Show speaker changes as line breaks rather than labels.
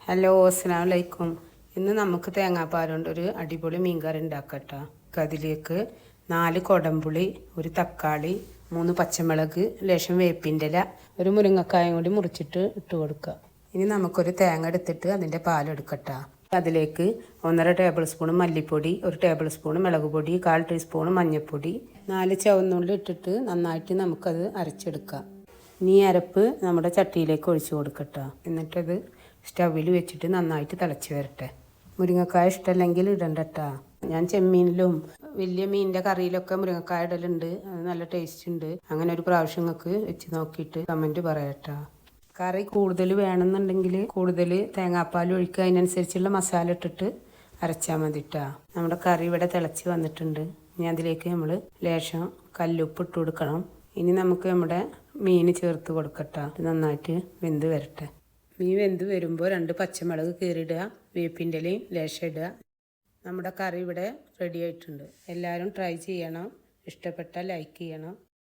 Hello, അസ്സലാമു അലൈക്കും. ഇന്ന് നമുക്ക് തേങ്ങാപ്പാൽ കൊണ്ട് ഒരു അടിപൊളി മീൻകറി ഉണ്ടാക്കട്ടോ. അതിലേക്ക് 4 കൊടംപുളി, ഒരു തക്കാളി, 3 പച്ചമുളക്, ലേശം വേപ്പിൻ്റെ ഇല, ഒരു മുരിങ്ങക്കായും കൂടി മുറിച്ചിട്ട് ഇട്ട് കൊടുക്കുക. ഇനി നമുക്കൊരു തേങ്ങ എടുത്തിട്ട് അതിൻ്റെ പാലെടുക്കട്ടോ. അതിലേക്ക് 1.5 ടേബിൾ സ്പൂൺ മല്ലിപ്പൊടി, 1 ടേബിൾ സ്പൂൺ മുളക് പൊടി, 1/4 ടീസ്പൂൺ മഞ്ഞൾപ്പൊടി, 4 ചുവന്നുള്ളി ഇട്ടിട്ട് നന്നായിട്ട് നമുക്കത് അരച്ചെടുക്കാം. ഇനി അരപ്പ് നമ്മുടെ ചട്ടിയിലേക്ക് ഒഴിച്ചു കൊടുക്കട്ടോ. എന്നിട്ടത് സ്റ്റവിൽ വെച്ചിട്ട് നന്നായിട്ട് തിളച്ച് വരട്ടെ. മുരിങ്ങക്കായ ഇഷ്ടമല്ലെങ്കിൽ ഇടണ്ടട്ടാ. ഞാൻ ചെമ്മീനിലും വലിയ മീനിൻ്റെ കറിയിലൊക്കെ മുരിങ്ങക്കായ ഇടലുണ്ട്. അത് നല്ല ടേസ്റ്റ് ഉണ്ട്. അങ്ങനെ ഒരു പ്രാവശ്യം നിങ്ങൾക്ക് വെച്ച് നോക്കിയിട്ട് കമൻറ്റ് പറയട്ടാ. കറി കൂടുതൽ വേണമെന്നുണ്ടെങ്കിൽ കൂടുതൽ തേങ്ങാപ്പാൽ ഒഴിക്കുക, അതിനനുസരിച്ചുള്ള മസാല ഇട്ടിട്ട് അരച്ചാൽ മതിട്ടാ. നമ്മുടെ കറി ഇവിടെ തിളച്ച് വന്നിട്ടുണ്ട്. ഇനി അതിലേക്ക് നമ്മൾ ലേശം കല്ലുപ്പ് ഇട്ട് കൊടുക്കണം. ഇനി നമുക്ക് നമ്മുടെ മീൻ ചേർത്ത് കൊടുക്കട്ടാ. നന്നായിട്ട് വെന്ത് വരട്ടെ. മീൻ വെന്ത് വരുമ്പോൾ 2 പച്ചമുളക് കീറിയിടുക, വേപ്പിൻ്റെ ഇലയും ലേശം ഇടുക. നമ്മുടെ കറി ഇവിടെ റെഡി ആയിട്ടുണ്ട്. എല്ലാവരും ട്രൈ ചെയ്യണം. ഇഷ്ടപ്പെട്ടാൽ ലൈക്ക് ചെയ്യണം.